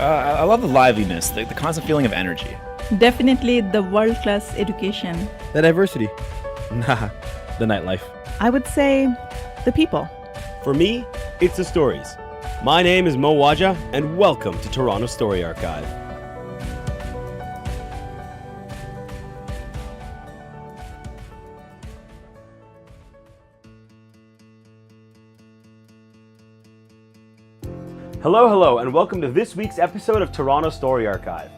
I love the liveliness, the constant feeling of energy. Definitely the world-class education. The diversity. Nah, the nightlife. I would say the people. For me, it's the stories. My name is Waja, and welcome to Toronto Story Archive. Hello, and welcome to this week's episode of Toronto Story Archive.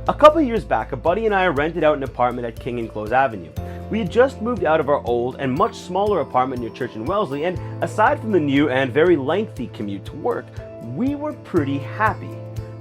A couple years back, a buddy and I rented out an apartment at King and Close Avenue. We had just moved out of our old and much smaller apartment near Church and Wellesley, and aside from the new and very lengthy commute to work, we were pretty happy.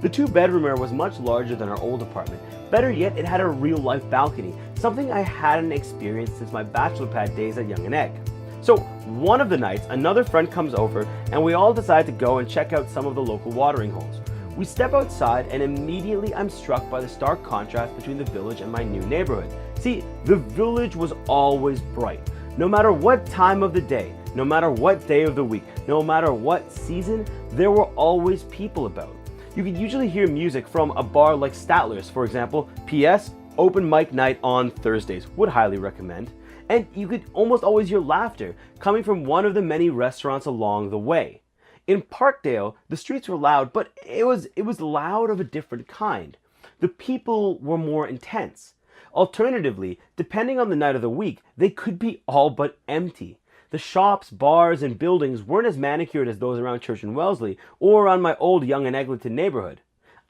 The two-bedroomer was much larger than our old apartment. Better yet, it had a real-life balcony, something I hadn't experienced since my bachelor pad days at Yonge and Egg. So one of the nights, another friend comes over and we all decide to go and check out some of the local watering holes. We step outside and immediately I'm struck by the stark contrast between the village and my new neighborhood. See, the village was always bright. No matter what time of the day, no matter what day of the week, no matter what season, there were always people about. You could usually hear music from a bar like Statler's, for example. P.S. Open mic night on Thursdays. Would highly recommend. And you could almost always hear laughter coming from one of the many restaurants along the way. In Parkdale, the streets were loud, but it was loud of a different kind. The people were more intense. Alternatively, depending on the night of the week, they could be all but empty. The shops, bars, and buildings weren't as manicured as those around Church and Wellesley or around my old Yonge and Eglinton neighborhood.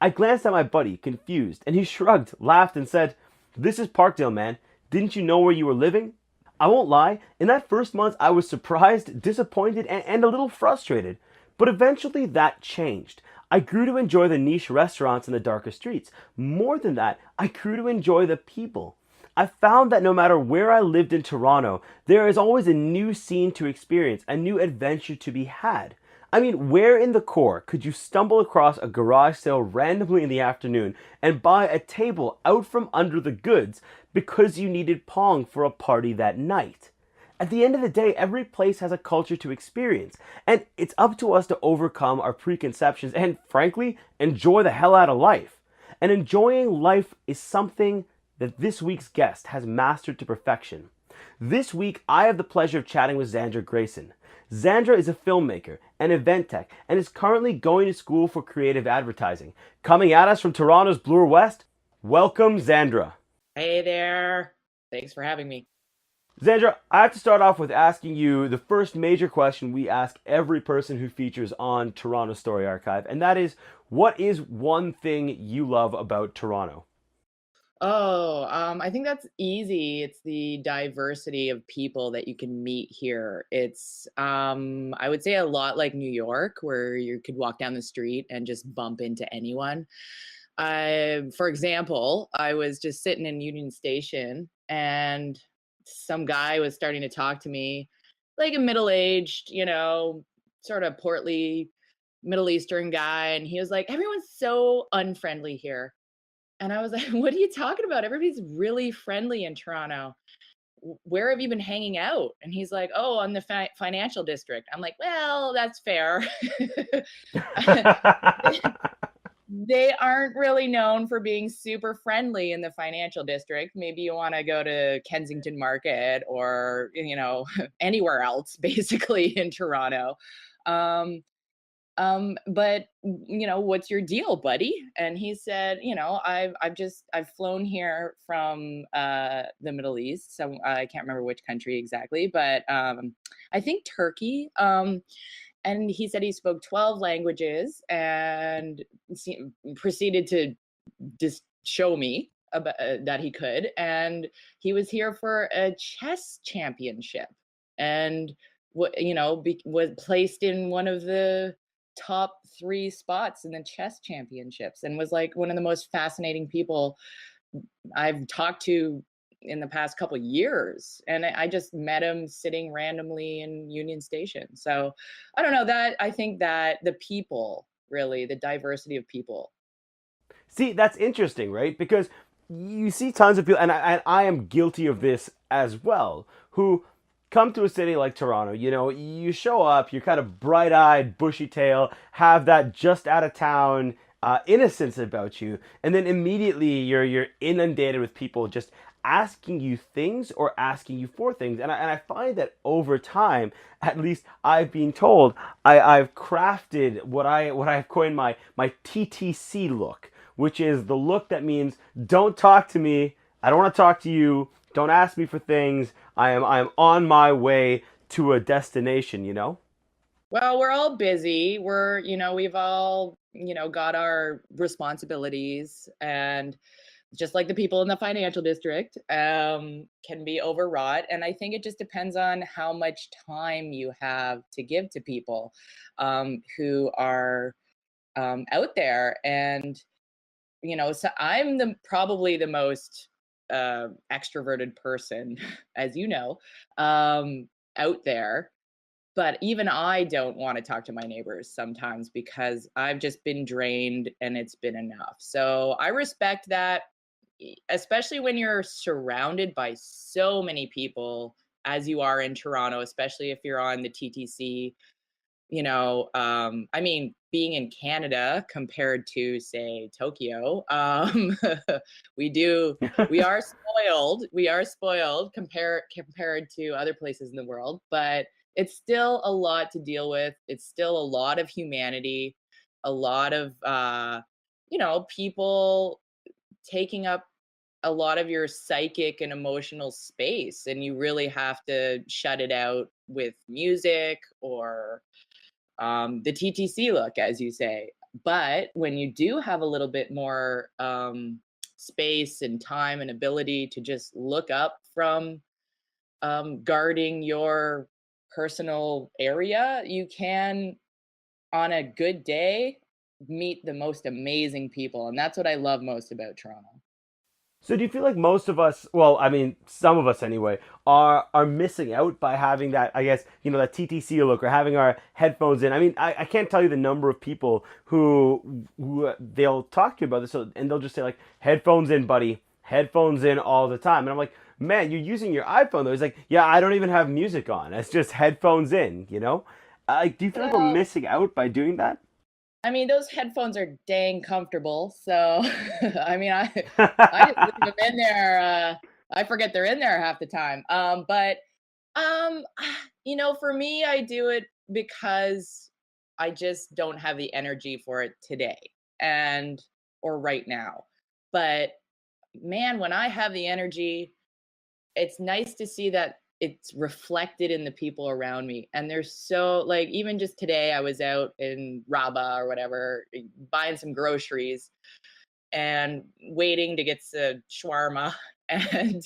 I glanced at my buddy, confused, and he shrugged, laughed, and said, "This is Parkdale, man. Didn't you know where you were living?" I won't lie, in that first month I was surprised, disappointed, and a little frustrated. But eventually that changed. I grew to enjoy the niche restaurants in the darker streets. More than that, I grew to enjoy the people. I found that no matter where I lived in Toronto, there is always a new scene to experience, a new adventure to be had. I mean, where in the core could you stumble across a garage sale randomly in the afternoon and buy a table out from under the goods because you needed pong for a party that night? At the end of the day, every place has a culture to experience, and it's up to us to overcome our preconceptions and, frankly, enjoy the hell out of life. And enjoying life is something that this week's guest has mastered to perfection. This week, I have the pleasure of chatting with Xandra Grayson. Xandra is a filmmaker, an event tech, and is currently going to school for creative advertising. Coming at us from Toronto's Bloor West, welcome Xandra. Hey there. Thanks for having me. Xandra, I have to start off with asking you the first major question we ask every person who features on Toronto Story Archive, and that is, what is one thing you love about Toronto? I think that's easy. It's the diversity of people that you can meet here. It's, I would say a lot like New York, where you could walk down the street and just bump into anyone. For example, I was just sitting in Union Station and some guy was starting to talk to me, like a middle-aged, sort of portly Middle Eastern guy. And he was like, everyone's so unfriendly here. And I was like, what are you talking about? Everybody's really friendly in Toronto. Where have you been hanging out? And he's like, oh, on the financial district. I'm like, well, that's fair. They aren't really known for being super friendly in the financial district. Maybe you want to go to Kensington Market or, anywhere else, basically, in Toronto. But what's your deal, buddy? And he said, I've flown here from the Middle East. So I can't remember which country exactly, but I think Turkey. And he said he spoke 12 languages and proceeded to just show me about, that he could. And he was here for a chess championship and was placed in one of the top 3 spots in the chess championships and was like one of the most fascinating people I've talked to in the past couple years. And I just met him sitting randomly in Union Station. So I don't know, that I think that the people, really, the diversity of people. See, that's interesting, right? Because you see tons of people, and I am guilty of this as well, who come to a city like Toronto. You show up, you're kind of bright-eyed, bushy-tailed, have that just out of town innocence about you, and then immediately you're inundated with people just asking you things or asking you for things. And I find that over time, at least I've been told, I've crafted what I've coined my TTC look, which is the look that means don't talk to me, I don't want to talk to you, don't ask me for things. I am on my way to a destination, you know? Well, we're all busy. We've all, got our responsibilities, and just like the people in the financial district, can be overwrought. And I think it just depends on how much time you have to give to people who are out there. And, so I'm probably the most extroverted person, as you know, out there. But even I don't want to talk to my neighbors sometimes because I've just been drained and it's been enough. So I respect that, especially when you're surrounded by so many people as you are in Toronto, especially if you're on the TTC. I mean, being in Canada compared to, say, Tokyo, we are spoiled. We are spoiled compared to other places in the world, but it's still a lot to deal with. It's still a lot of humanity, a lot of people taking up a lot of your psychic and emotional space, and you really have to shut it out with music or the TTC look, as you say. But when you do have a little bit more space and time and ability to just look up from guarding your personal area, you can, on a good day, meet the most amazing people. And that's what I love most about Toronto. So do you feel like most of us, well, I mean, some of us anyway, are missing out by having that, I guess, that TTC look or having our headphones in? I mean, I can't tell you the number of people who they'll talk to you about this, and they'll just say like, headphones in, buddy, headphones in all the time. And I'm like, man, you're using your iPhone though. It's like, yeah, I don't even have music on. It's just headphones in, you know? Like, do you feel like we're Well, missing out by doing that? I mean, those headphones are dang comfortable. So, I mean, I just leave them in there. I forget they're in there half the time. But um, for me, I do it because I just don't have the energy for it today and or right now. But man, when I have the energy, it's nice to see that it's reflected in the people around me. And they're so, like, even just today I was out in Raba or whatever buying some groceries and waiting to get the shawarma and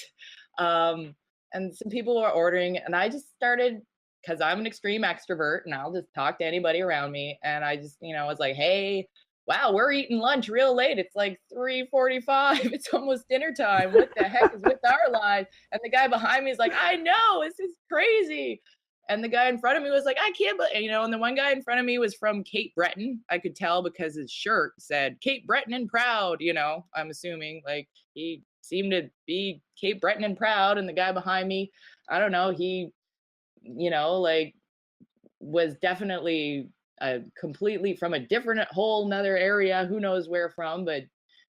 um some people were ordering, and I just started, because I'm an extreme extrovert and I'll just talk to anybody around me, and I just was like, hey, wow, we're eating lunch real late, it's like 3:45, it's almost dinner time, what the heck is with our lives? And the guy behind me is like, I know, this is crazy. And the guy in front of me was like, I can't believe, and the one guy in front of me was from Cape Breton. I could tell because his shirt said Cape Breton and proud, I'm assuming like he seemed to be Cape Breton and proud. And the guy behind me, I don't know, he, like was definitely completely from a different whole nother area, who knows where from, but,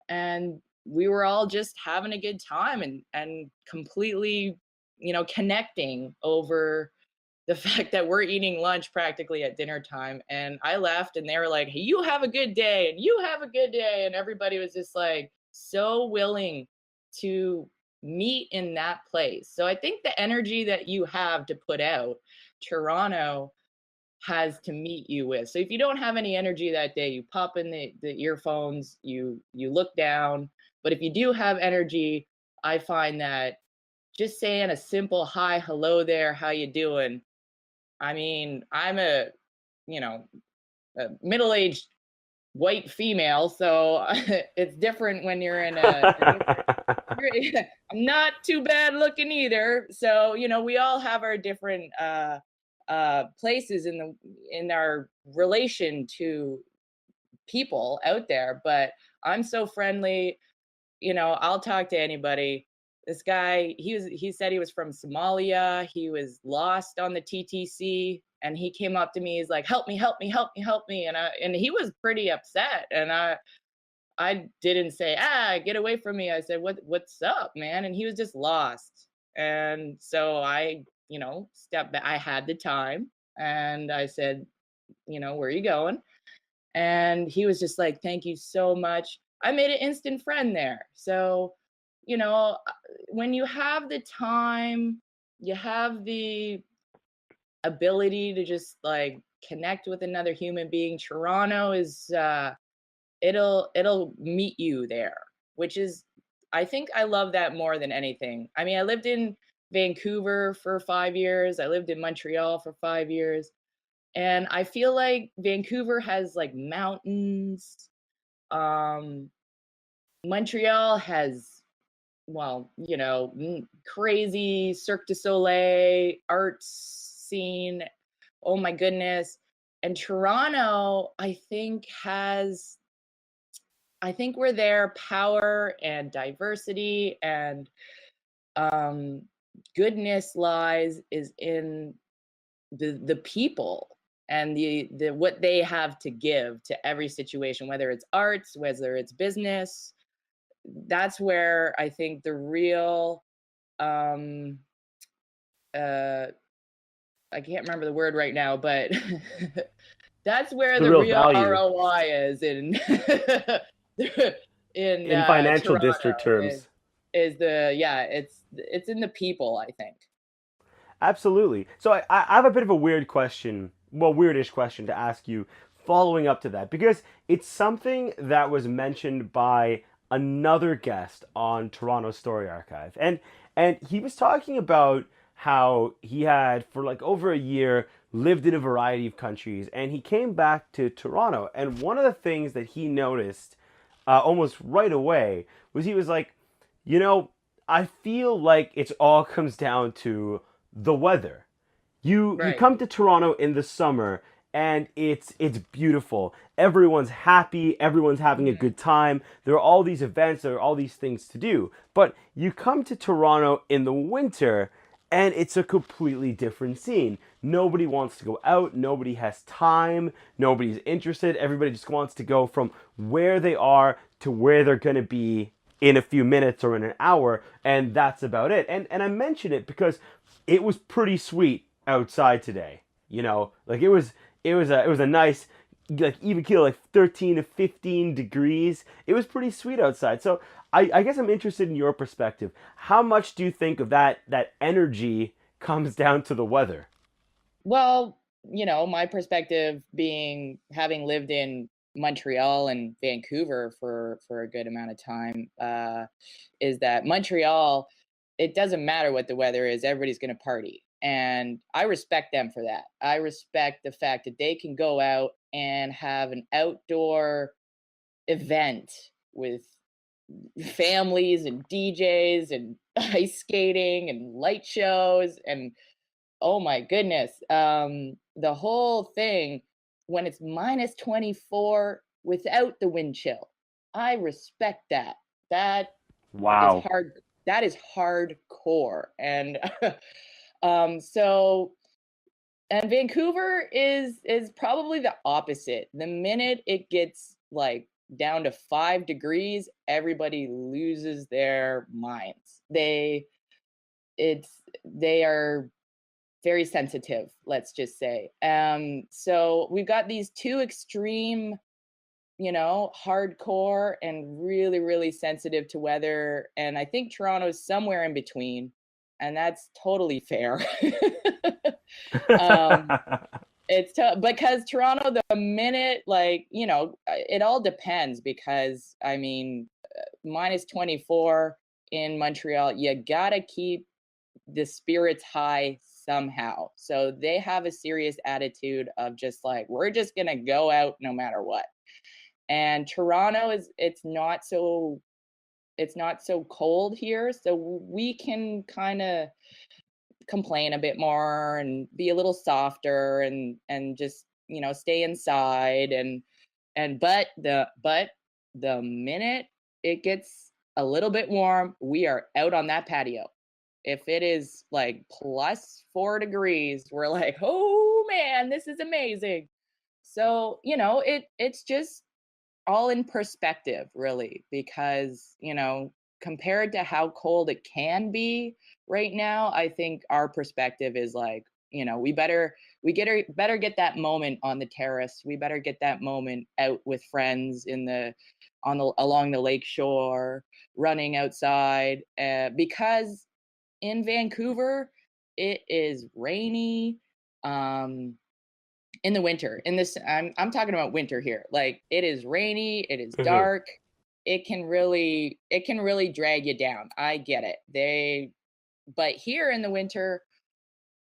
and we were all just having a good time and completely, connecting over the fact that we're eating lunch practically at dinner time. And I left and they were like, hey, you have a good day and you have a good day. And everybody was just like so willing to meet in that place. So I think the energy that you have to put out, Toronto has to meet you with. So if you don't have any energy that day, you pop in the earphones, you look down. But if you do have energy, I find that just saying a simple hi, hello there, how you doing? I mean, I'm you know, a middle-aged white female, so it's different when you're in I'm not too bad looking either. So, we all have our different places in our relation to people out there, but I'm so friendly, I'll talk to anybody. This guy, he said he was from Somalia. He was lost on the TTC, and he came up to me. He's like, "Help me, help me, help me, help me!" And he was pretty upset. And I didn't say, get away from me. I said, what's up, man? And he was just lost. And so I, stepped back. I had the time, and I said, where are you going? And he was just like, thank you so much. I made an instant friend there. So, when you have the time, you have the ability to just like connect with another human being. Toronto is, it'll meet you there, which is, I think I love that more than anything. I mean, I lived in Vancouver for 5 years. I lived in Montreal for 5 years. And I feel like Vancouver has like mountains. Montreal has, well, crazy Cirque du Soleil arts scene. Oh my goodness. And Toronto, I think where their power and diversity and goodness lies is in the people and the what they have to give to every situation, whether it's arts, whether it's business. That's where I think the real I can't remember the word right now, but that's where the real value. ROI is in in financial Toronto, district terms. It's in the people, I think. Absolutely. So I have a bit of a weird question, well, weirdish question to ask you following up to that, because it's something that was mentioned by another guest on Toronto Story Archive. And he was talking about how he had, for like over a year, lived in a variety of countries, and he came back to Toronto. And one of the things that he noticed almost right away was he was like, I feel like it all comes down to the weather. You come to Toronto in the summer, and it's beautiful. Everyone's happy. Everyone's having a good time. There are all these events. There are all these things to do. But you come to Toronto in the winter, and it's a completely different scene. Nobody wants to go out. Nobody has time. Nobody's interested. Everybody just wants to go from where they are to where they're going to be in a few minutes or in an hour, and that's about it. And I mention it because it was pretty sweet outside today. Like it was a nice, like even keel, like 13 to 15 degrees. It was pretty sweet outside. So I guess I'm interested in your perspective. How much do you think of that energy comes down to the weather? Well, my perspective being having lived in Montreal and Vancouver for a good amount of time, is that Montreal, it doesn't matter what the weather is, everybody's going to party. And I respect them for that. I respect the fact that they can go out and have an outdoor event with families and DJs and ice skating and light shows. And oh my goodness, the whole thing when it's minus 24 without the wind chill. I respect that. That Wow. is hard. That is hardcore. And so, and Vancouver is probably the opposite. The minute it gets like down to 5 degrees, everybody loses their minds. They are very sensitive, let's just say. So we've got these two extreme, hardcore and really, really sensitive to weather. And I think Toronto is somewhere in between, and that's totally fair. It's because Toronto, the minute, it all depends, because I mean, minus 24 in Montreal, you gotta keep the spirits high somehow. So they have a serious attitude of just like, we're just gonna go out no matter what. And Toronto it's not so cold here, so we can kind of complain a bit more and be a little softer and just stay inside. But the minute it gets a little bit warm, we are out on that patio. If it is like plus 4 degrees, we're like, oh man, this is amazing. So, it's just all in perspective, really, because, compared to how cold it can be right now, I think our perspective is like, better get that moment on the terrace. We better get that moment out with friends along the lake shore, running outside, because in Vancouver, it is rainy. In the winter, I'm talking about winter here. Like, it is rainy, it is Mhm. dark. It can really drag you down. I get it. But here in the winter,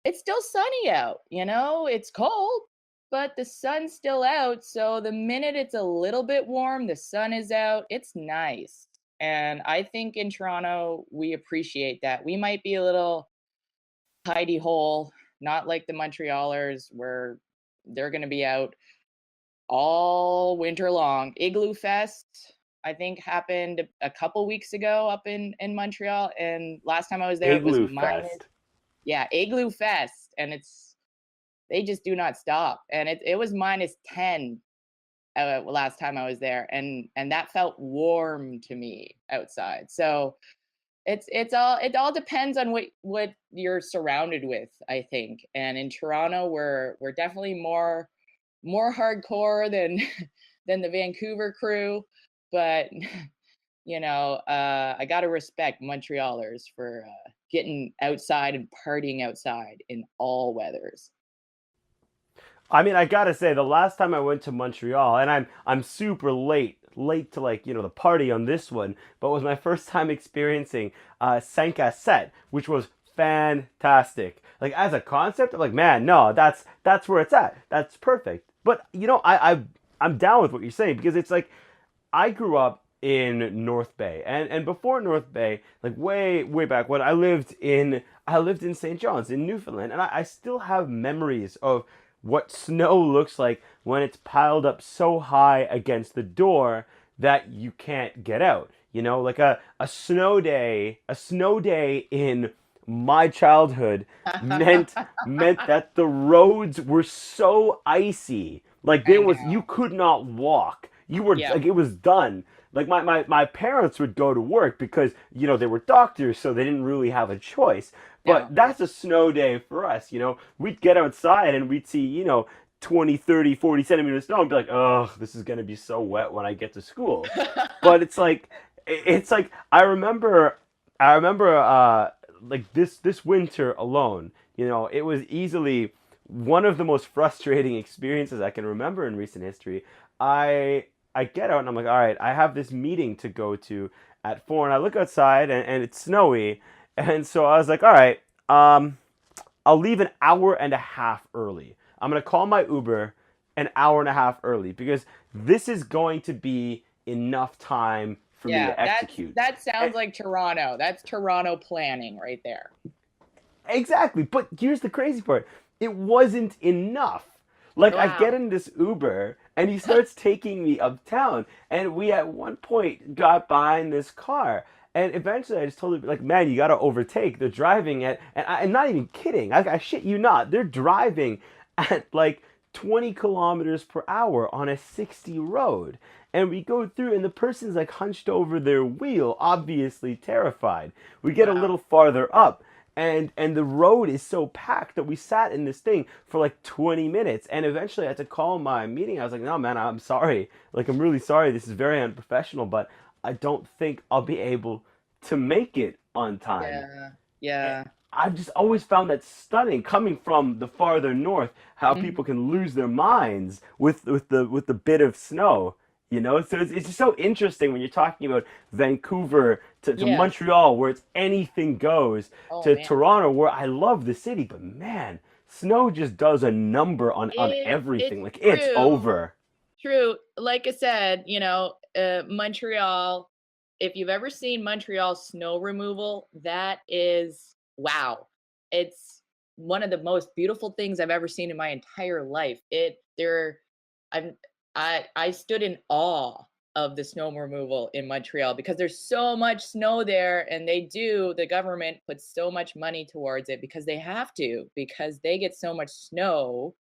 it's still sunny out, it's cold, but the sun's still out. So the minute it's a little bit warm, the sun is out, it's nice. And I think in Toronto, we appreciate that. We might be a little hidey hole, not like the Montrealers where they're going to be out all winter long. Igloo Fest, I think, happened a couple weeks ago up in Montreal, and last time I was there, it was Igloo minus. Fest. Yeah, Igloo Fest, and they just do not stop, and it was -10 last time I was there, and that felt warm to me outside. So it all depends on what you're surrounded with, I think. And in Toronto, we're definitely more hardcore than than the Vancouver crew, but I got to respect Montrealers for getting outside and partying outside in all weathers. I mean, I gotta say, the last time I went to Montreal, and I'm super late to, like, the party on this one, but it was my first time experiencing 5 à 7, which was fantastic. Like, as a concept, I'm like, man, no, that's where it's at. That's perfect. But I'm down with what you're saying, because it's like, I grew up in North Bay, and before North Bay, like way back when I lived in St. John's in Newfoundland, and I still have memories of what snow looks like when it's piled up so high against the door that you can't get out. Like a snow day in my childhood meant that the roads were so icy. Like, I you know. could not walk. You were Yeah. like, it was done. Like, my parents would go to work because, they were doctors, so they didn't really have a choice. But Yeah. that's a snow day for us. We'd get outside and we'd see, 20, 30, 40 centimeters of snow and be like, oh, this is going to be so wet when I get to school. But it's like I remember like this winter alone, it was easily one of the most frustrating experiences I can remember in recent history. I get out and I'm like, all right, I have this meeting to go to at 4, and I look outside and it's snowy, and so I was like, all right, I'll leave an hour and a half early. I'm gonna call my Uber an hour and a half early, because this is going to be enough time for me Yeah, to execute. that And, sounds like Toronto. That's Toronto planning right there. exactly, but here's the crazy part: it wasn't enough. Like, I get Wow. in this Uber and he starts taking me uptown, and we at one point got behind this car. And eventually I just told him, like, man, you gotta overtake. They're driving I'm not even kidding. I shit you not. They're driving at like 20 kilometers per hour on a 60 road. And we go through, and the person's like hunched over their wheel, obviously terrified. We get a Wow. little farther up, and the road is so packed that we sat in this thing for like 20 minutes, and eventually I had to call my meeting. I was like, no, man, I'm sorry. Like, I'm really sorry. This is very unprofessional, but I don't think I'll be able to make it on time. Yeah. Yeah. I've just always found that stunning, coming from the farther north, how Mhm. people can lose their minds with the bit of snow. So it's just so interesting when you're talking about Vancouver to Yeah. Montreal, where it's anything goes, Oh to man. Toronto, where I love the city, but man, snow just does a number on It's everything. Like, it's true. over. True. Like I said, Montreal, if you've ever seen Montreal snow removal, that is wow. It's one of the most beautiful things I've ever seen in my entire life. I'm I stood in awe of the snow removal in Montreal because there's so much snow there, and the government puts so much money towards it because they have to, because they get so much snow,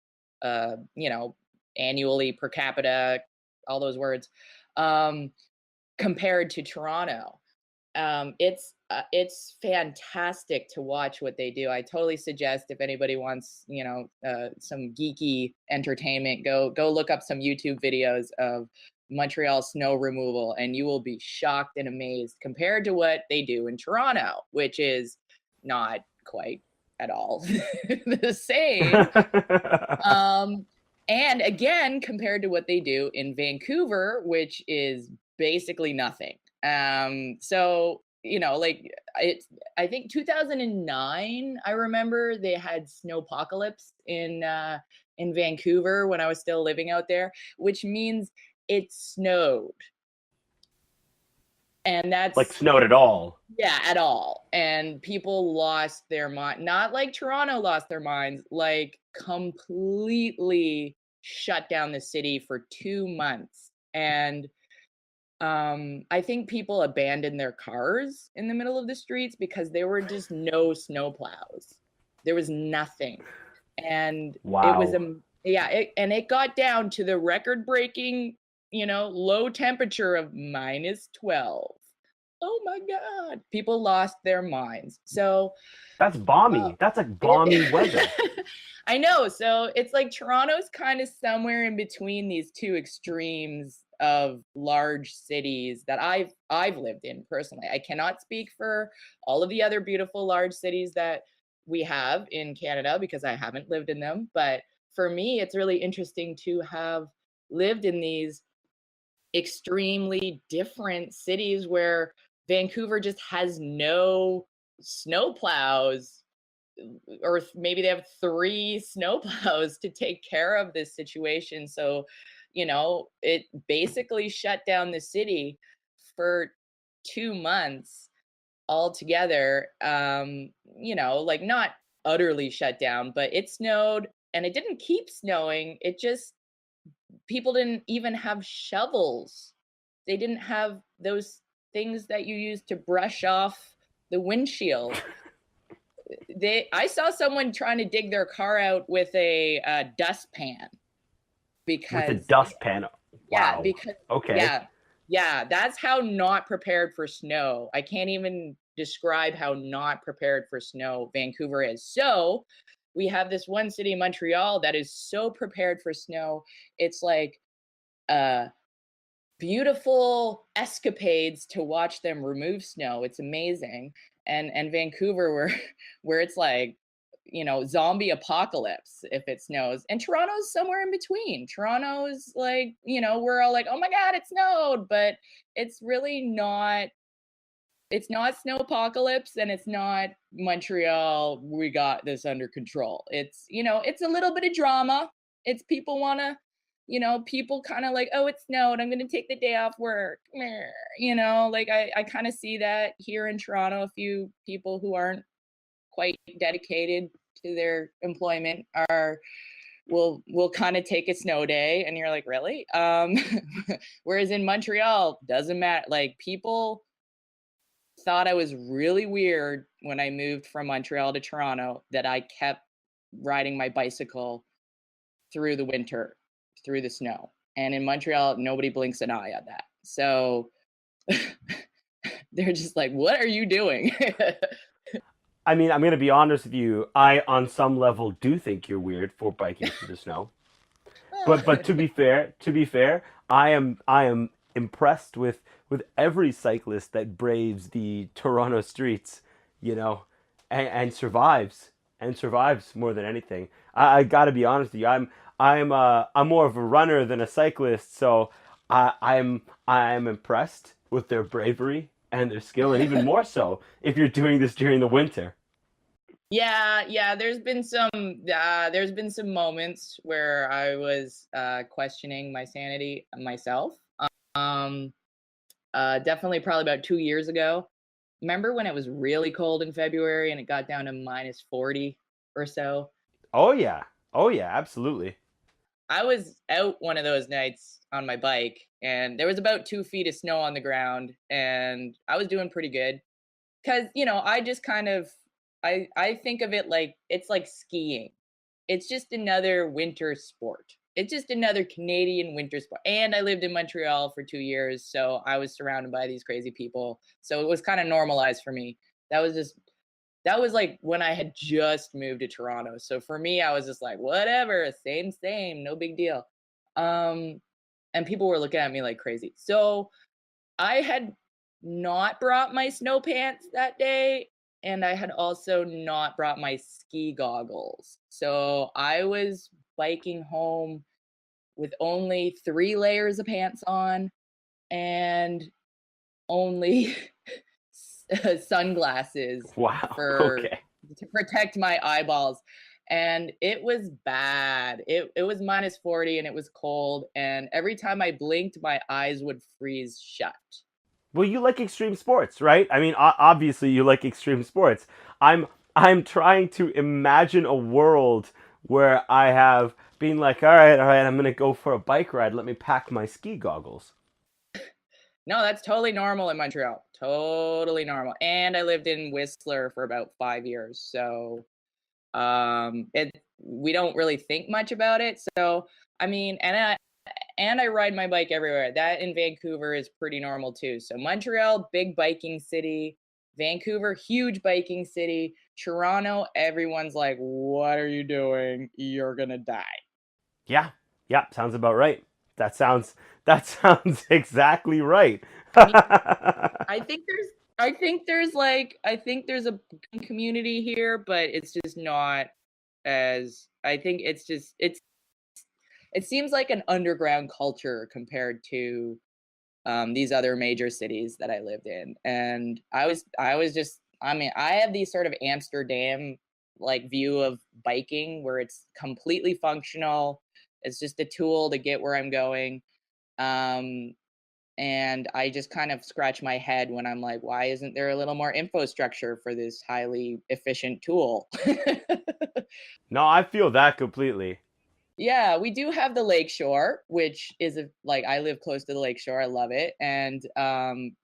you know, annually per capita, all those words, compared to Toronto. It's fantastic to watch what they do. I totally suggest if anybody wants, you know, some geeky entertainment, go look up some YouTube videos of Montreal snow removal, and you will be shocked and amazed compared to what they do in Toronto, which is not quite at all the same. And again, compared to what they do in Vancouver, which is basically nothing. So, you know, like I think 2009, I remember they had snowpocalypse in Vancouver when I was still living out there, which means it snowed. And that's Like snowed at all. Yeah, at all. And people lost their mind. Not like Toronto lost their minds, like completely shut down the city for 2 months. And I think people abandoned their cars in the middle of the streets because there were just no snow plows. There was nothing. And Wow. it was and it got down to the record-breaking, you know, low temperature of -12. Oh my God. People lost their minds. So That's balmy. That's like balmy weather. I know. So it's like Toronto's kind of somewhere in between these two extremes of large cities that I've lived in personally. I cannot speak for all of the other beautiful large cities that we have in Canada because I haven't lived in them. But for me, it's really interesting to have lived in these extremely different cities where Vancouver just has no snow plows, or maybe they have 3 snow plows to take care of this situation. So, you know, it basically shut down the city for 2 months altogether. You know, like not utterly shut down, but it snowed, and it didn't keep snowing. It just, people didn't even have shovels. They didn't have those things that you use to brush off the windshield. I saw someone trying to dig their car out with a dustpan because With a dustpan. yeah, Wow. because Okay. yeah, that's how not prepared for snow. I can't even describe how not prepared for snow Vancouver is. So we have this one city, Montreal, that is so prepared for snow. It's like beautiful escapades to watch them remove snow. It's amazing. And Vancouver, where it's like, you know, zombie apocalypse if it snows. And Toronto's somewhere in between. Toronto's like, you know, we're all like, oh my God, it snowed, but it's really not. It's not snow apocalypse, and it's not Montreal, we got this under control. It's, you know, it's a little bit of drama. It's people want to, you know, people kind of like, oh, it snowed, I'm going to take the day off work. You know, like I kind of see that here in Toronto. A few people who aren't quite dedicated to their employment will kind of take a snow day, and you're like, really? Whereas in Montreal, doesn't matter. Like, people thought I was really weird when I moved from Montreal to Toronto that I kept riding my bicycle through the winter, through the snow. And in Montreal, nobody blinks an eye at that. So they're just like, what are you doing? I mean, I'm going to be honest with you. I, on some level, do think you're weird for biking through the snow. But to be fair, I am impressed with every cyclist that braves the Toronto streets, you know, and survives more than anything. I got to be honest with you. I'm more of a runner than a cyclist, so I'm impressed with their bravery and their skill, and even more so if you're doing this during the winter. Yeah. There's been some moments where I was questioning my sanity myself. Definitely probably about 2 years ago. Remember when it was really cold in February and it got down to -40 or so? Oh yeah, absolutely. I was out one of those nights on my bike, and there was about 2 feet of snow on the ground, and I was doing pretty good. Cause I just kind of I think of it like it's like skiing. It's just another winter sport. It's just another Canadian winter sport. And I lived in Montreal for 2 years, so I was surrounded by these crazy people. So it was kind of normalized for me. That was just that was like when I had just moved to Toronto. So for me, I was just like, whatever, same, no big deal. Um, and people were looking at me like crazy. So I had not brought my snow pants that day, and I had also not brought my ski goggles. So I was biking home with only 3 layers of pants on and only sunglasses Wow. for Okay. to protect my eyeballs. And it was bad. It was minus 40 and it was cold. And every time I blinked, my eyes would freeze shut. Well, you like extreme sports, right? I mean, obviously you like extreme sports. I'm I'm trying to imagine a world where I have been like, all right, I'm gonna go for a bike ride. Let me pack my ski goggles. No, that's totally normal in Montreal. Totally normal. And I lived in Whistler for about 5 years. So it we don't really think much about it. So I mean, and I ride my bike everywhere. That in Vancouver is pretty normal too. So Montreal, big biking city. Vancouver, huge biking city. Toronto, everyone's like, "What are you doing? You're gonna die." Yeah, yeah, sounds about right. That sounds exactly right. I mean, I think there's I think there's a community here, but it's just not as I think it seems like an underground culture compared to these other major cities that I lived in. And I was just I mean, I have these sort of Amsterdam like view of biking where it's completely functional. It's just a tool to get where I'm going. Um, and I just kind of scratch my head when I'm like, why isn't there a little more infrastructure for this highly efficient tool? No, I feel that completely. Yeah, we do have the lake shore, which is like I live close to the lake shore. I love it. And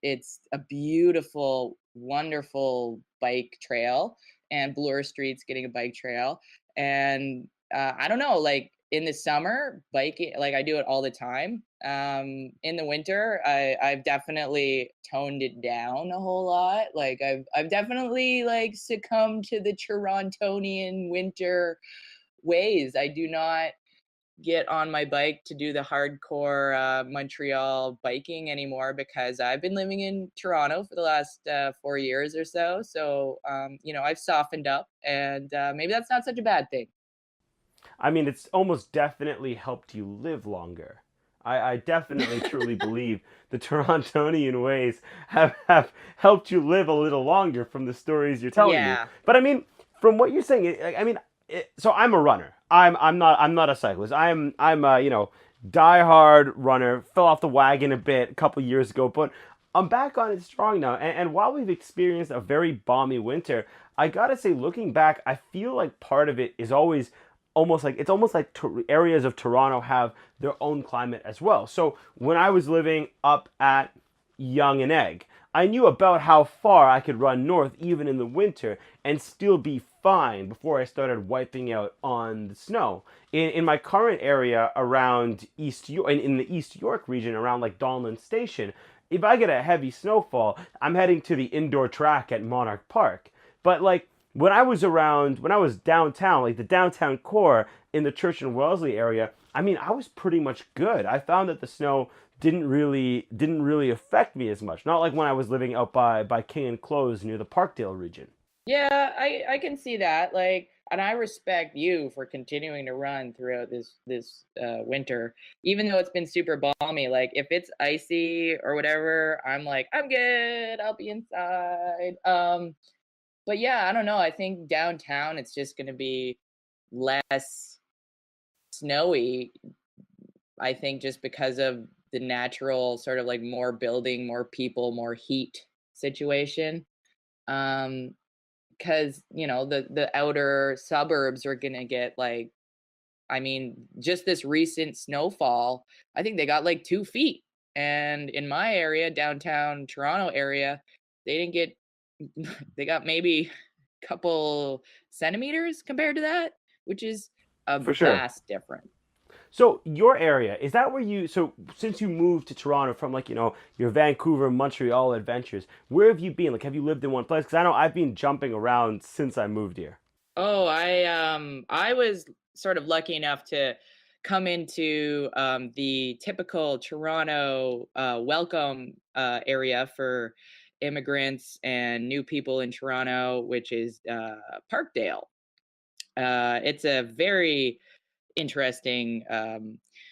it's a beautiful, wonderful bike trail. And Bloor Street's getting a bike trail. And I don't know, like in the summer, biking, like I do it all the time. In the winter, I've definitely toned it down a whole lot. Like I've definitely like succumbed to the Torontonian winter ways. I do not get on my bike to do the hardcore Montreal biking anymore because I've been living in Toronto for the last 4 years or so. So, I've softened up and maybe that's not such a bad thing. I mean, it's almost definitely helped you live longer. I definitely truly believe the Torontonian ways have helped you live a little longer from the stories you're telling me. Yeah. But I mean, from what you're saying, I mean, so I'm a runner. I'm not a cyclist. I'm a diehard runner. Fell off the wagon a bit a couple years ago, but I'm back on it strong now. And while we've experienced a very balmy winter, I gotta say, looking back, I feel like part of it is always almost like areas of Toronto have their own climate as well. So when I was living up at Young and Egg, I knew about how far I could run north even in the winter and still be fine before I started wiping out on the snow. In my current area around East York, in the East York region around like Donlan Station, if I get a heavy snowfall, I'm heading to the indoor track at Monarch Park. But like when I was downtown, like the downtown core in the Church and Wellesley area, I mean, I was pretty much good. I found that the snow didn't really affect me as much. Not like when I was living out by King and Close near the Parkdale region. Yeah, I can see that. Like, and I respect you for continuing to run throughout this winter, even though it's been super balmy. Like, if it's icy or whatever, I'm like, I'm good. I'll be inside. But yeah, I don't know. I think downtown it's just going to be less snowy. I think just because of the natural sort of like more building, more people, more heat situation. Um, because the outer suburbs are gonna get like I mean, just this recent snowfall, I think they got like 2 feet. And in my area, downtown Toronto area, they didn't get, they got maybe a couple centimeters compared to that, which is a For sure. vast difference. So your area, is that where you, so since you moved to Toronto from like, your Vancouver, Montreal adventures, where have you been? Like, have you lived in one place? Because I know I've been jumping around since I moved here. Oh, I was sort of lucky enough to come into the typical Toronto welcome area for immigrants and new people in Toronto, which is Parkdale. It's a very interesting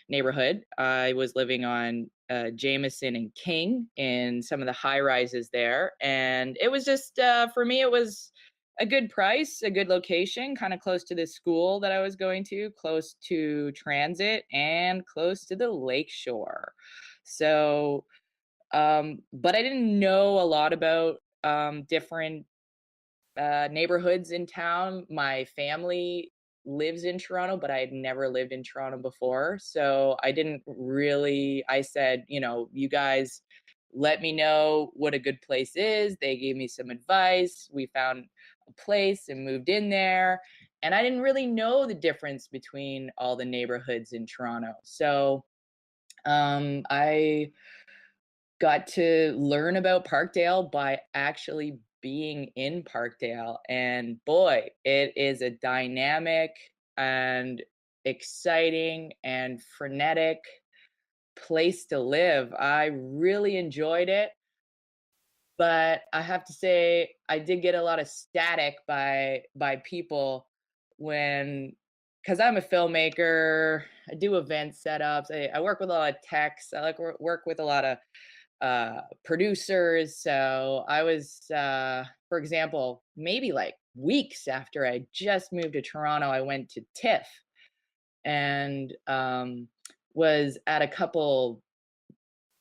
neighborhood. I was living on Jameson and King in some of the high rises there. And it was just, for me, it was a good price, a good location, kind of close to the school that I was going to, close to transit, and close to the lakeshore. So, but I didn't know a lot about different neighborhoods in town. My family lives in Toronto, but I had never lived in Toronto before. So I didn't really, I said, you guys let me know what a good place is. They gave me some advice. We found a place and moved in there. And I didn't really know the difference between all the neighborhoods in Toronto. So I got to learn about Parkdale by actually being in Parkdale. And boy, it is a dynamic and exciting and frenetic place to live. I really enjoyed it. But I have to say, I did get a lot of static by people when, because I'm a filmmaker, I do event setups, I work with a lot of techs, I like work with a lot of producers. So I was, for example, maybe like weeks after I just moved to Toronto, I went to TIFF and was at a couple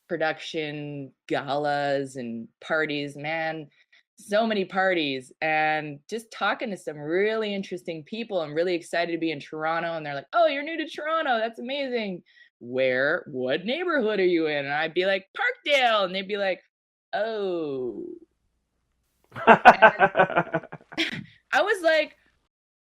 production galas and parties, man, so many parties, and just talking to some really interesting people. I'm really excited to be in Toronto, and they're like, oh, you're new to Toronto, that's amazing. What neighborhood are you in? And I'd be like, Parkdale. And they'd be like, oh. And I was like,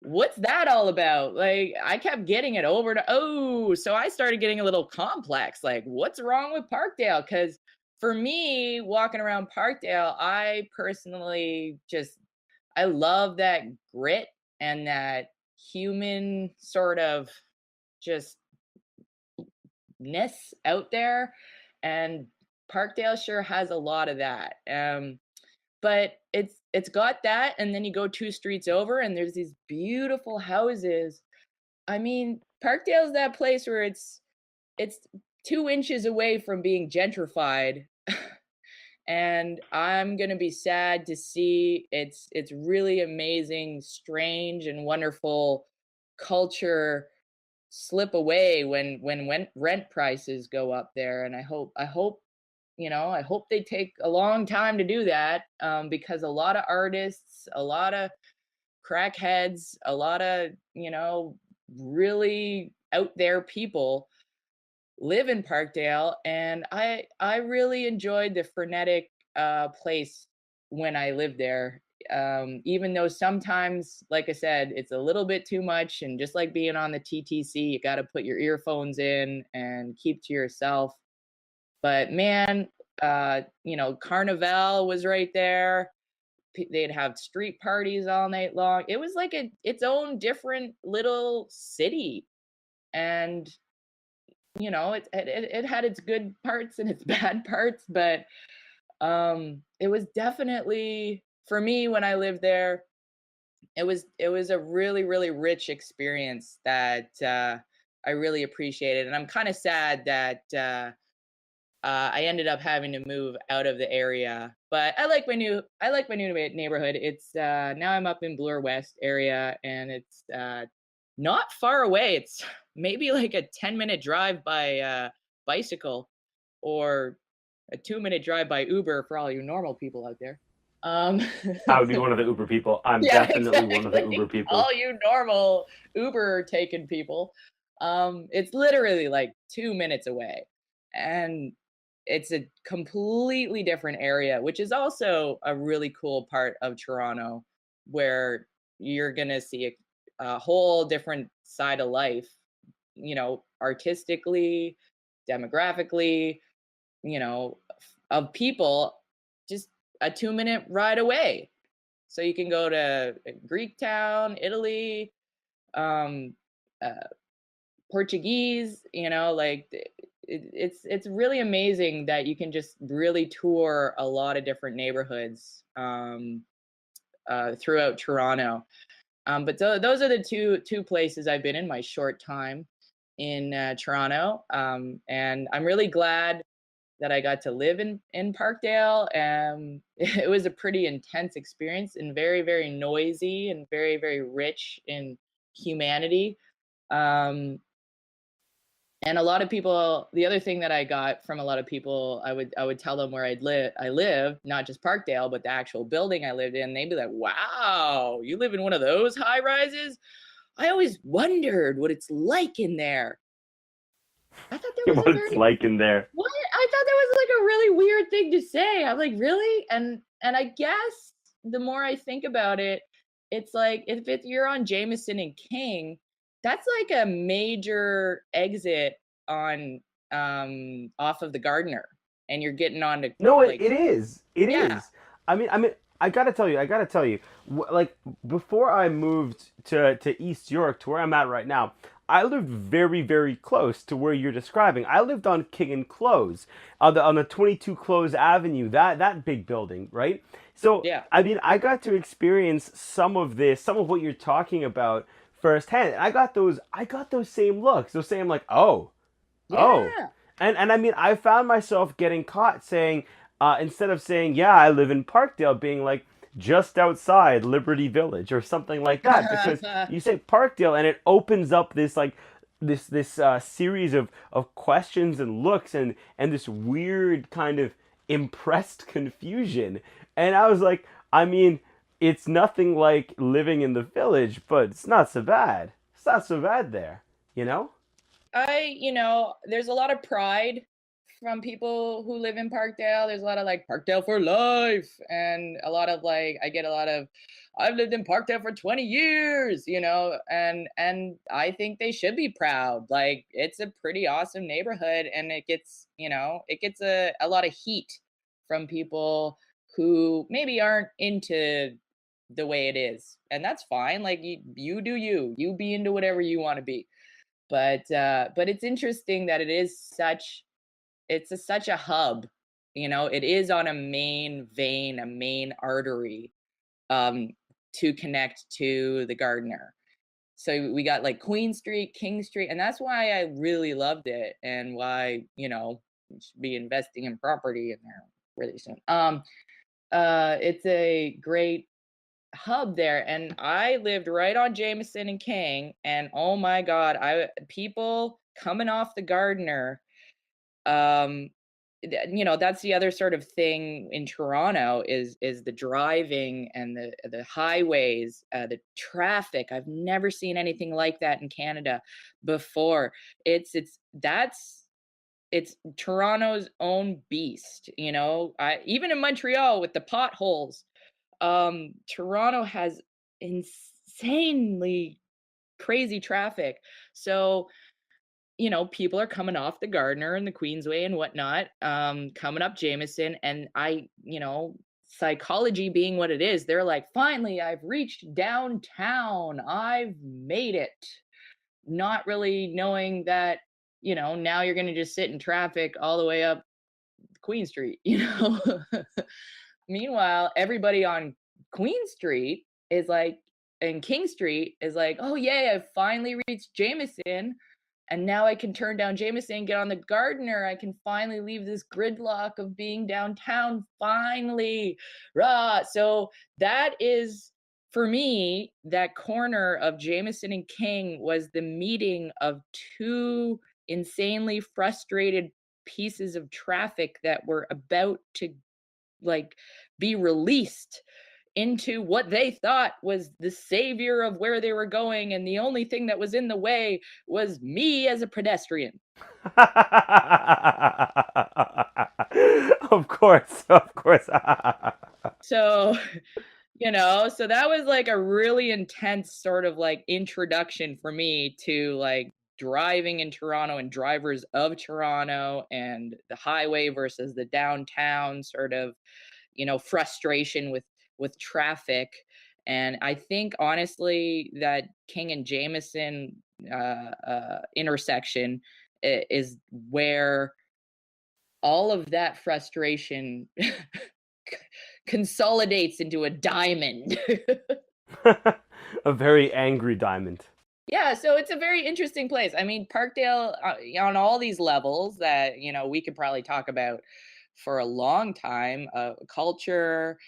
what's that all about? Like, I kept getting it over to, oh. So I started getting a little complex, like, what's wrong with Parkdale? Because for me, walking around Parkdale, I personally just, I love that grit and that human sort of just ness out there, and Parkdale sure has a lot of that. But it's got that, and then you go 2 streets over, and there's these beautiful houses. I mean, Parkdale's that place where it's 2 inches away from being gentrified. And I'm gonna be sad to see it's really amazing, strange, and wonderful culture slip away when rent prices go up there. And I hope they take a long time to do that, because a lot of artists, a lot of crackheads, a lot of really out there people live in Parkdale. And I really enjoyed the frenetic place when I lived there. Even though sometimes, like I said, it's a little bit too much, and just like being on the TTC, you got to put your earphones in and keep to yourself. But man, Carnival was right there. They'd have street parties all night long. It was like its own different little city. And it had its good parts and its bad parts, but it was definitely, for me, when I lived there, it was a really, really rich experience that I really appreciated. And I'm kind of sad that I ended up having to move out of the area. But I like my new neighborhood. It's now I'm up in Bloor West area, and it's not far away. It's maybe like a 10-minute drive by bicycle, or a 2-minute drive by Uber for all you normal people out there. Um, I would be one of the Uber people. I'm yeah, definitely one of the Uber exactly. people. All you normal Uber taken people. It's literally like 2 minutes away. And it's a completely different area, which is also a really cool part of Toronto, where you're gonna see a whole different side of life, artistically, demographically, of people just a 2-minute ride away. So you can go to Greek town, Italy, um, uh, Portuguese, it's really amazing that you can just really tour a lot of different neighborhoods throughout Toronto. But those are the two places I've been in my short time in Toronto, and I'm really glad that I got to live in Parkdale. It was a pretty intense experience and very, very noisy and very, very rich in humanity. Um, and a lot of people, the other thing that I got from a lot of people, I would tell them where I live, not just Parkdale, but the actual building I lived in. They'd be like, "Wow, you live in one of those high rises? I always wondered what it's like in there." I thought that was What a it's very like in there. what? I thought that was like a really weird thing to say. I'm like, really? And I guess the more I think about it, it's like you're on Jameson and King, that's like a major exit on off of the Gardner, and you're getting on to No, like, it is. It yeah. is. I mean, I gotta tell you, like before I moved to East York, to where I'm at right now, I lived very, very close to where you're describing. I lived on King and Close, on the 22 Close Avenue, that big building, right? So, Yeah. I mean, I got to experience some of this, some of what you're talking about firsthand. I got those same looks, those same like, oh. Yeah. And I mean, I found myself getting caught saying, instead of saying, yeah, I live in Parkdale, being like, just outside Liberty Village or something like that. Because you say Parkdale and it opens up this, like, this series of questions and looks and this weird kind of impressed confusion. And I was like, I mean, it's nothing like living in the village, but it's not so bad. It's not so bad there, you know? There's a lot of pride from people who live in Parkdale. There's a lot of like Parkdale for life, and a lot of like I get a lot of I've lived in Parkdale for 20 years, and I think they should be proud. Like it's a pretty awesome neighborhood, and it gets a lot of heat from people who maybe aren't into the way it is. And that's fine. Like you do you be into whatever you want to be. But it's interesting that such a hub. It is on a main vein, a main artery, um, to connect to the Gardner. So we got like Queen Street, King Street, and that's why I really loved it, and why we should be investing in property in there really soon. It's a great hub there, and I lived right on Jameson and King, and oh my god, I people coming off the Gardner, um that's the other sort of thing in Toronto is the driving and the highways, the traffic. I've never seen anything like that in Canada before. It's Toronto's own beast. I even in Montreal with the potholes, Toronto has insanely crazy traffic. So, people are coming off the Gardner and the Queensway and whatnot, coming up Jameson. And psychology being what it is, they're like, finally, I've reached downtown. I've made it. Not really knowing that, now you're going to just sit in traffic all the way up Queen Street. Meanwhile, everybody on Queen Street is like, and King Street is like, oh, yay, I finally reached Jameson. And now I can turn down Jameson and get on the Gardner. I can finally leave this gridlock of being downtown. Finally. Rah. So that is, for me, that corner of Jameson and King was the meeting of two insanely frustrated pieces of traffic that were about to like be released into what they thought was the savior of where they were going, and the only thing that was in the way was me as a pedestrian. Of course, of course. So, so that was like a really intense sort of like introduction for me to like driving in Toronto and drivers of Toronto and the highway versus the downtown sort of, frustration with traffic. And I think honestly that King and Jameson intersection is where all of that frustration consolidates into a diamond. A very angry diamond. Yeah, so it's a very interesting place. I mean, Parkdale, on all these levels that we could probably talk about for a long time, culture,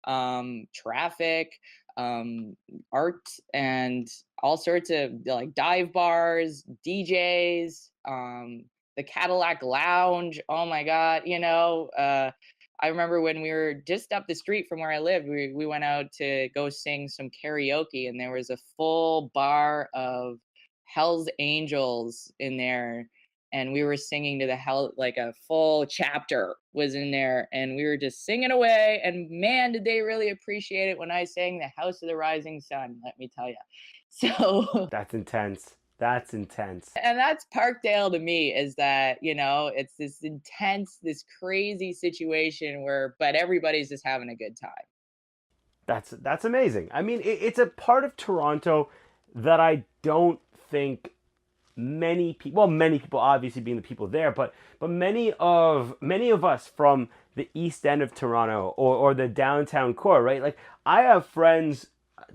traffic, art, and all sorts of like dive bars, DJs, the Cadillac Lounge. Oh my God, I remember when we were just up the street from where I lived, we went out to go sing some karaoke, and there was a full bar of Hell's Angels in there. And we were singing to the hell, like a full chapter was in there, and we were just singing away. And man, did they really appreciate it when I sang the House of the Rising Sun, let me tell you. So That's intense. That's intense. and that's Parkdale to me, is that, it's this intense, this crazy situation but everybody's just having a good time. That's amazing. I mean, it's a part of Toronto that I don't think many people obviously being the people there, but many of us from the east end of Toronto or the downtown core, right? Like I have friends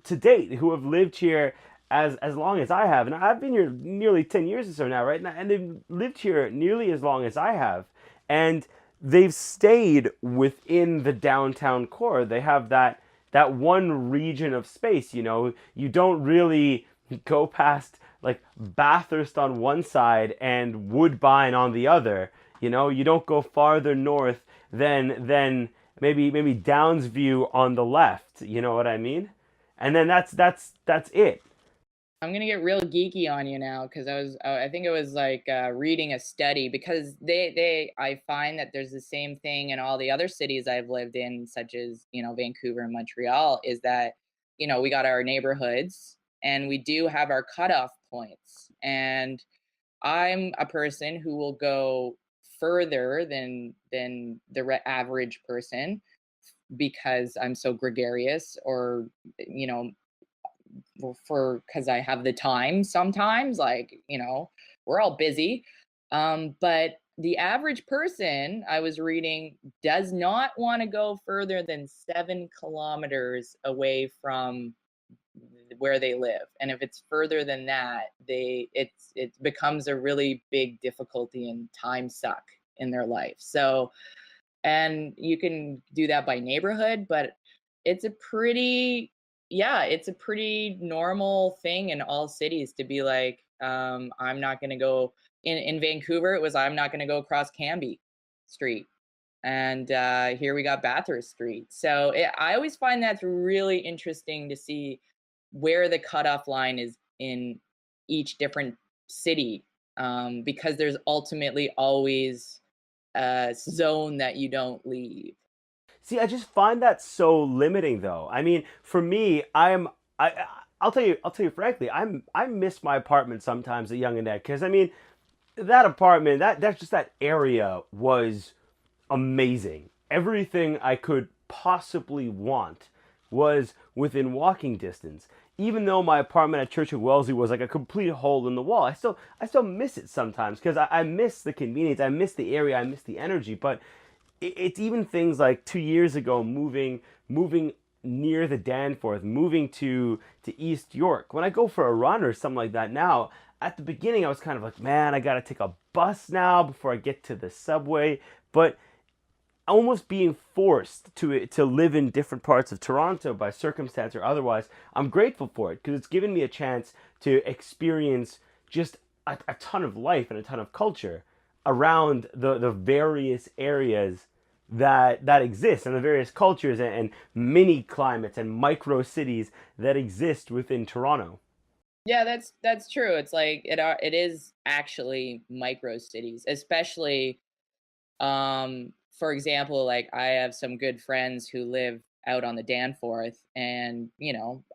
to date who have lived here as long as I have, and I've been here nearly 10 years or so now, right? And they've lived here nearly as long as I have, and they've stayed within the downtown core. They have that one region of space, you don't really go past like Bathurst on one side and Woodbine on the other. You don't go farther north than maybe Downsview on the left. You know what I mean? And then that's it. I'm gonna get real geeky on you now, because I think it was like reading a study, because I find that there's the same thing in all the other cities I've lived in, such as Vancouver and Montreal, is that we got our neighborhoods and we do have our cutoff points, and I'm a person who will go further than the average person because I'm so gregarious, or because I have the time sometimes, like, we're all busy. But the average person, I was reading, does not want to go further than 7 kilometers away from where they live. And if it's further than that, it becomes a really big difficulty and time suck in their life. So, and you can do that by neighborhood, but it's a pretty it's a pretty normal thing in all cities to be like, I'm not going to go in Vancouver. It was, I'm not going to go across Cambie Street. And here we got Bathurst Street. So I always find that's really interesting to see where the cutoff line is in each different city, because there's ultimately always a zone that you don't leave. See, I just find that so limiting, though. I mean, for me, I'll tell you frankly, I miss my apartment sometimes at Yonge and Egg, because I mean, that apartment, that's just, that area was amazing. Everything I could possibly want was within walking distance. Even though my apartment at Church of Wellesley was like a complete hole in the wall, I still miss it sometimes, because I miss the convenience, I miss the area, I miss the energy. But it's even things like 2 years ago, moving near the Danforth, moving to East York. When I go for a run or something like that now, at the beginning I was kind of like, man, I gotta take a bus now before I get to the subway. But almost being forced to live in different parts of Toronto by circumstance or otherwise, I'm grateful for it, because it's given me a chance to experience just a ton of life and a ton of culture around the various areas that exists, and the various cultures and mini climates and micro cities that exist within Toronto. Yeah, that's true. It's like it is actually micro cities, especially for example, like I have some good friends who live out on the Danforth, and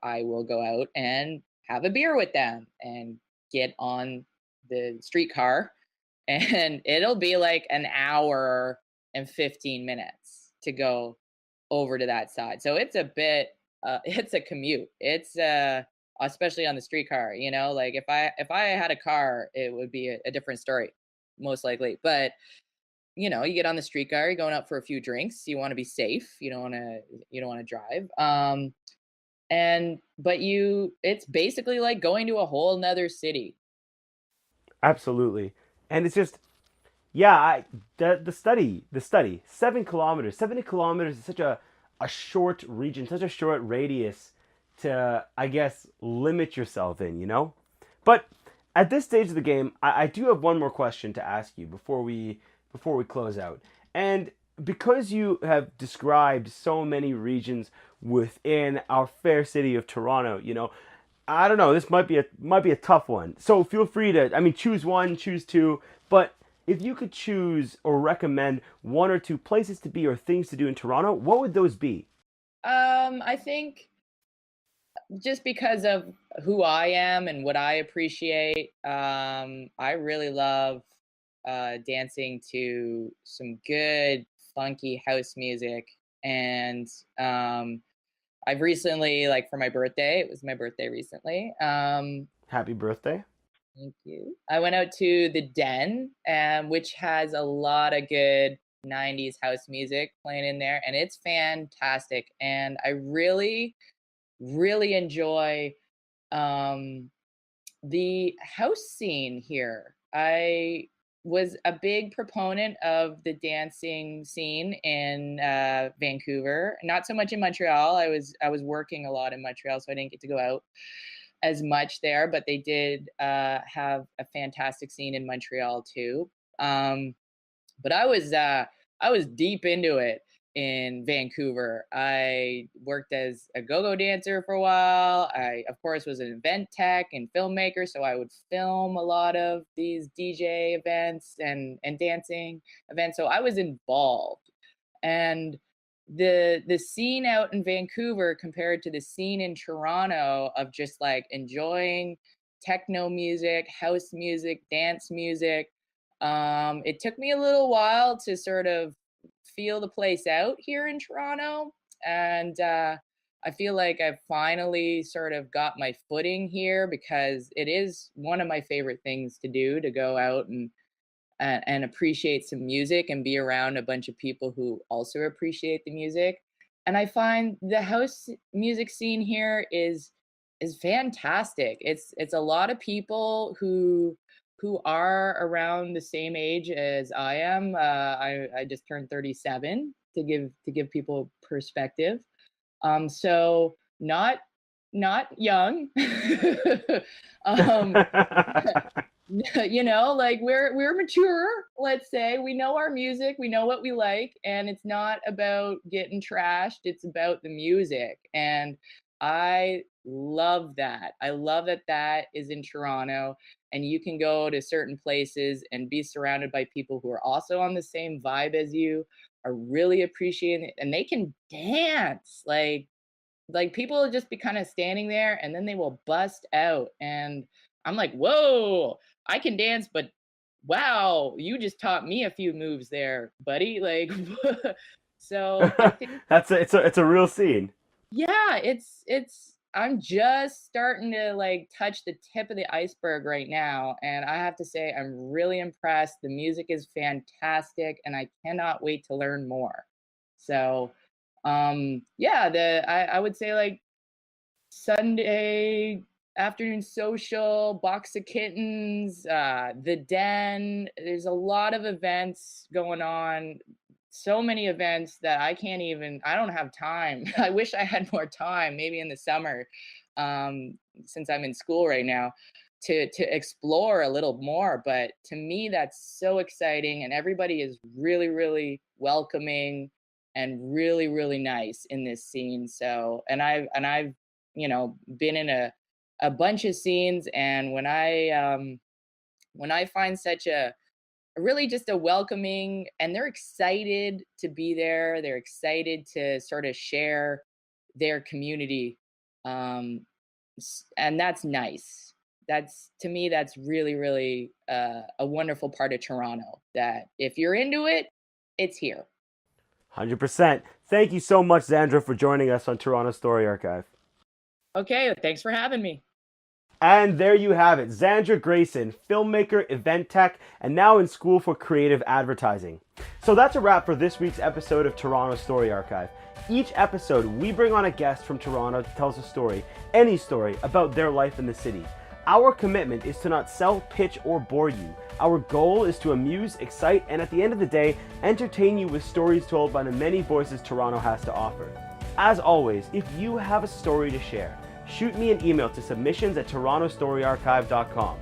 I will go out and have a beer with them and get on the streetcar, and it'll be like an hour and 15 minutes to go over to that side. So it's a bit it's a commute. It's especially on the streetcar, like if I had a car, it would be a different story, most likely. But you get on the streetcar, you're going out for a few drinks, you want to be safe, you don't want to drive. And but it's basically like going to a whole nother city. Absolutely. And it's just, yeah, the study, 7 kilometers, 70 kilometers is such a short region, such a short radius to, I guess, limit yourself in. But at this stage of the game, I do have one more question to ask you before we close out. And because you have described so many regions within our fair city of Toronto, I don't know. This might be a tough one. So feel free to, I mean, choose one, choose two. But if you could choose or recommend one or two places to be or things to do in Toronto, what would those be? I think just because of who I am and what I appreciate, I really love dancing to some good funky house music. And I've recently, like for my birthday, it was my birthday recently. Happy birthday. Thank you. I went out to the Den, which has a lot of good 90s house music playing in there, and it's fantastic. And I really, really enjoy um, the house scene here. I was a big proponent of the dancing scene in Vancouver, not so much in Montreal. I was working a lot in Montreal, so I didn't get to go out as much there, but they did have a fantastic scene in Montreal too. But I was deep into it in Vancouver. I worked as a go-go dancer for a while. I, of course, was an event tech and filmmaker, so I would film a lot of these DJ events and dancing events. So I was involved. And the scene out in Vancouver compared to the scene in Toronto of just like enjoying techno music, house music, dance music. It took me a little while to sort of feel the place out here in Toronto. And I feel like I've finally sort of got my footing here because it is one of my favorite things to do, to go out and appreciate some music and be around a bunch of people who also appreciate the music. And I find the house music scene here is fantastic. It's a lot of people who are around the same age as I am. I just turned 37, to give people perspective. So not young. um, like we're mature, let's say. We know our music, we know what we like, and it's not about getting trashed, it's about the music. And I love that. I love that that is in Toronto, and you can go to certain places and be surrounded by people who are also on the same vibe as you, are really appreciating it, and they can dance. Like people will just be kind of standing there and then they will bust out, and I'm like, whoa, I can dance, but wow, you just taught me a few moves there, buddy. Like so I think, It's a real scene. yeah, it's I'm just starting to like touch the tip of the iceberg right now, and I have to say I'm really impressed. The music is fantastic and I cannot wait to learn more. So yeah, I would say like Sunday afternoon social, Box of Kittens, the Den. There's a lot of events going on. So many events that I don't have time. I wish I had more time, maybe in the summer, since I'm in school right now. to explore a little more. But to me, that's so exciting, and everybody is really, really welcoming and really, really nice in this scene. So, and I've been in a bunch of scenes, and when I find such a really just a welcoming, and they're excited to be there, they're excited to sort of share their community, and that's nice. That's, to me, that's really, really a wonderful part of Toronto, that if you're into it, it's here. 100%. Thank you so much, Xandra, for joining us on Toronto Story Archive. Okay, thanks for having me. And there you have it, Xandra Grayson, filmmaker, event tech, and now in school for creative advertising. So that's a wrap for this week's episode of Toronto Story Archive. Each episode, we bring on a guest from Toronto to tell us a story, any story, about their life in the city. Our commitment is to not sell, pitch, or bore you. Our goal is to amuse, excite, and at the end of the day, entertain you with stories told by the many voices Toronto has to offer. As always, if you have a story to share, shoot me an email to submissions@torontostoryarchive.com.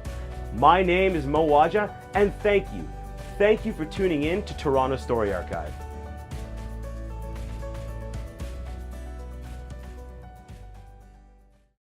My name is Waja, and thank you. Thank you for tuning in to Toronto Story Archive.